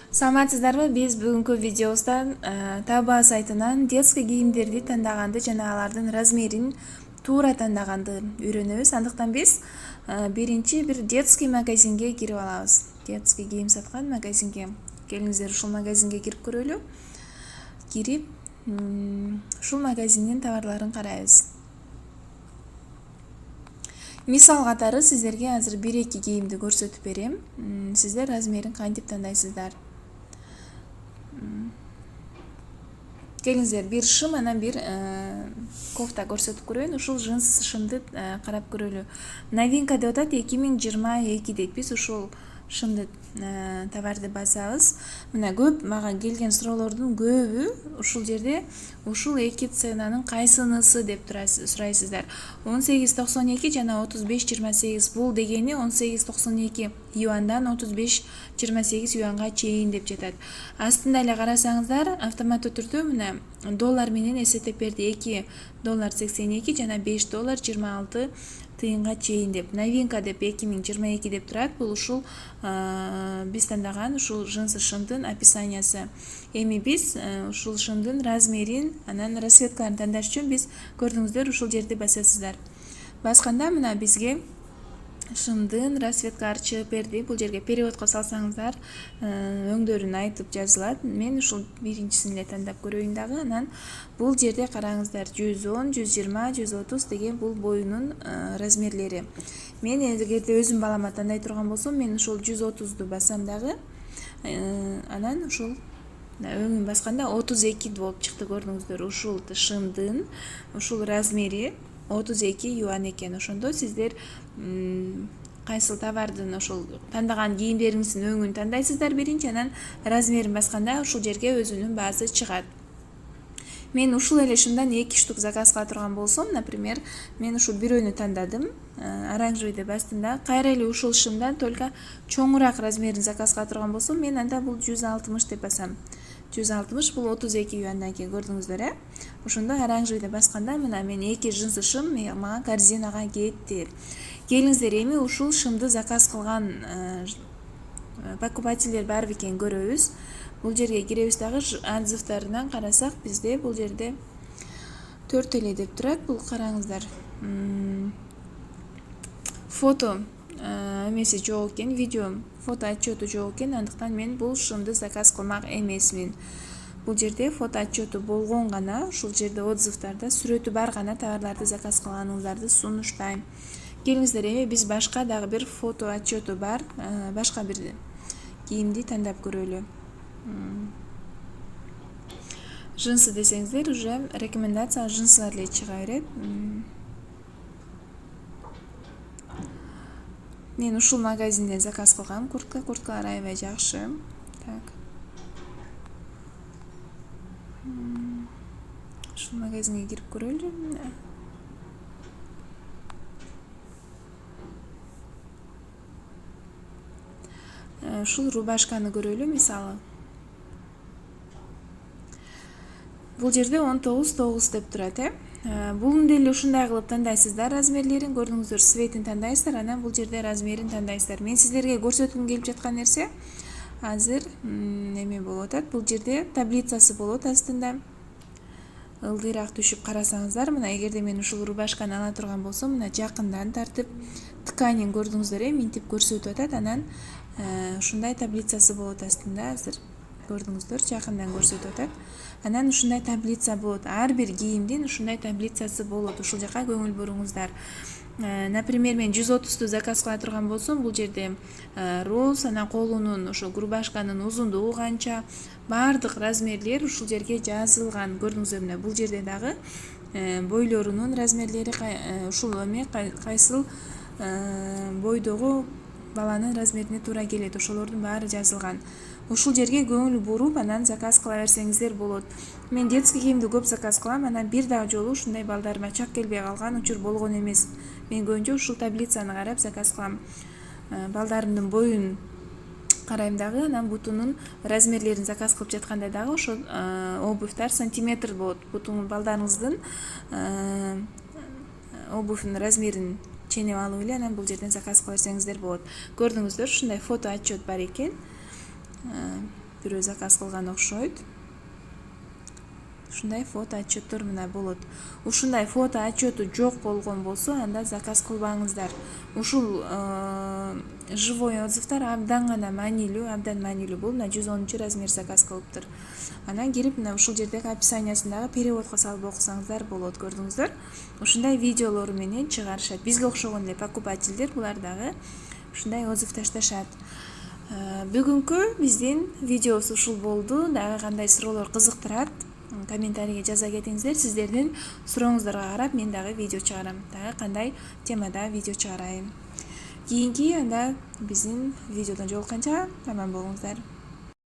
Саламатсыздарбы? Биз бүгүнкү видеобузда Таба сайтынан детский кийимдерди тандаганды жана алардын размерин туура тандаганды үйрөнөбүз. Андыктан биз биринчи бир детский магазинге кирип алабыз. Детский кийим саткан магазинге. Келиңиздер ушул магазинге кирип көрөлү. Кирип, ушул магазиндин товарларын карайбыз. Мисал катары сиздерге азыр 1-2 кийимди көрсөтүп берем. Сиздер размерин кантип тандайсыздар? Келиңиздер, бир шым, анан бир кофта көрсөтүп көрөйүн. Ушул джинс шымды карап көрөлү. Новинка деп атат, 2022 дейт. Биз ушул шымды товарды басабыз. Мына көп мага келген суроолордун көбү ушул жерде ушул эки ценанын кайсынысы деп сурайсыздар. 18.92 жана 35.28. Бул дегени 18.92 юандан 35.28 юанга чейин деп жатат. Астында эле карасаңыздар, автоматтуу түрдө мына доллар менен эсептеп берди. $2.82 жана $5.26 тыйынга чейин деп. Новинка деп 2022 деп турат. Бул ушул биз тандаган ушул джинс шымдын описаниясы. Эми биз ушул шымдын размерин, анан расцветкаларын тандаш үчүн биз көрдүңүздөр ушул жерди басасыздар. Басканда мына бизге шымдын расцветкалары чыгып берди. Бул жерге переводко салсаңыздар, өңдөрүн айтып жазылат. Мен ушул биринчисин эле тандап көрөйүн дагы. Анан бул жерде караңыздар, 110, 120, 130 деген бул боюнун размерлери. Мен эгерде өзүм балама тандай турган болсом, мен ушул 130ду басам дагы. Анан ушул өңүн басканда 32 болуп чыкты, көрдүңүздөр. Ушул шымдын ушул размери 32 юан экен. Ошондо сиздер кайсыл товардын ошол тандаган кийимдериңиздин өңүн тандайсыздар биринчи, анан размерин басканда ушул жерге өзүнүн баасы чыгат. Мен ушул эле шымдан 2 штук заказ кыла турган болсом, например, мен ушул бирөөнү тандадым, оранжевыйды бастым да, кайра эле ушул шымдан только чоңураак размерин заказ кыла турган болсом, мен анда бул 160 деп басам. 160 бул 32 юандан кийин, көрдүңүздөр, Ошондо оранжевыйды басканда мына мен 2 джинсы шым мага корзинага кетти. Келиңиздер, эми ушул шымды заказ кылган покупательдер бар бекен көрөбүз. Бул жерге киребиз дагы, отзывдарынан карасак, бизде бул жерде 4 эле деп турат. Бул караңыздар. Фото эмеси жок экен, видео фото отчету жок экен, андыктан мен бул шымды заказ кылмак эмесмин. Бул жерде фото отчету болгон гана, ушул жерде отзывдарда сүрөтү бар гана товарларды заказ кылганыңыздарды сунуштайм. Келиңиздер, эми биз башка дагы бир фото отчету бар, башка бир кийимди тандап көрөлү. Джинсы десеңиздер, уже рекомендация джинсылар эле чыга берет. Мен ушул магазинден заказ кылгам курткалар аябай жакшы. Так. Ушул магазинге кирип көрөлү. Ушул рубашканы көрөлү, мисалы. Бул жерде 19.9 деп турат, Бул деле ушундай кылып тандайсыздар размерлерин, көрдүңүздөр, цветин тандайсыздар, анан бул жерде размерин тандайсыздар. Мен сиздерге көрсөткүм келип жаткан нерсе азыр эме болуп атат. Бул жерде таблицасы болот астында. Ылдыйраак түшүп карасаңыздар, мына эгерде мен ушул рубашканы ала турган болсом, мына жакындан тартып тканин көрдүңүздөр, минтип көрсөтүп атат. Анан ушундай таблицасы болот астында, азыр көрдүңүздөр, жакындан көрсөтүп атат. Анан ушундай таблица болот. Ар бир кийимдин ушундай таблицасы болот. Ушул жака көңүл буруңуздар. Например, мен 130ду заказ кыла турган болсом, бул жерде роз, анан колунун ошо рубашканын узундугу канча, баардык размерлер ушул жерге жазылган. Көрдүңүздөр, мына бул жерде дагы бойлорунун размерлери, ушул эме кайсыл бойдогу баланын размерине туура келет, ошолордун баары жазылган. Ушул жерге көңүл буруп, анан заказ кыла берсеңиздер болот. Мен детский кийимди көп заказ кылам, анан бир дагы жолу ушундай балдарыма чак келбей калган учур болгон эмес. Мен көбүнчө ушул таблицаны карап заказ кылам. Балдарымдын боюн карайм дагы, анан бутунун размерлерин заказ кылып жатканда дагы ошо обувьтар сантиметр болот. Бутун балдарыңыздын обувьнун размерин ченеп алып эле, анан бул жерден заказ кыла берсеңиздер болот. Көрдүңүздөр, ушундай фото отчет бар экен. бирөө заказ кылган окшойт. Ушундай фото отчеттор мына болот. Ушундай фото отчету жок болгон болсо, анда заказ кылбаңыздар. Ушул живой отзывдар абдан маанилүү. Бул мына 110 размер заказ кылыптыр. Анан кирип мына ушул жердеги описаниясындагы переводко салып окусаңыздар болот, көрдүңүздөр. Ушундай видеолор менен чыгарышат. Бизге окшогон эле покупательдер булар дагы ушундай отзыв ташташат. Бүгүнкү биздин видеобуз ушул болду. Дагы кандай суроолор кызыктырат, комментарийге жаза кетиңиздер. Сиздердин сурооңуздарга карап мен дагы видео чыгарам. Дагы кандай темада видео чыгарайын. Кийинки анда биздин видеодон жолукканча аман болуңуздар.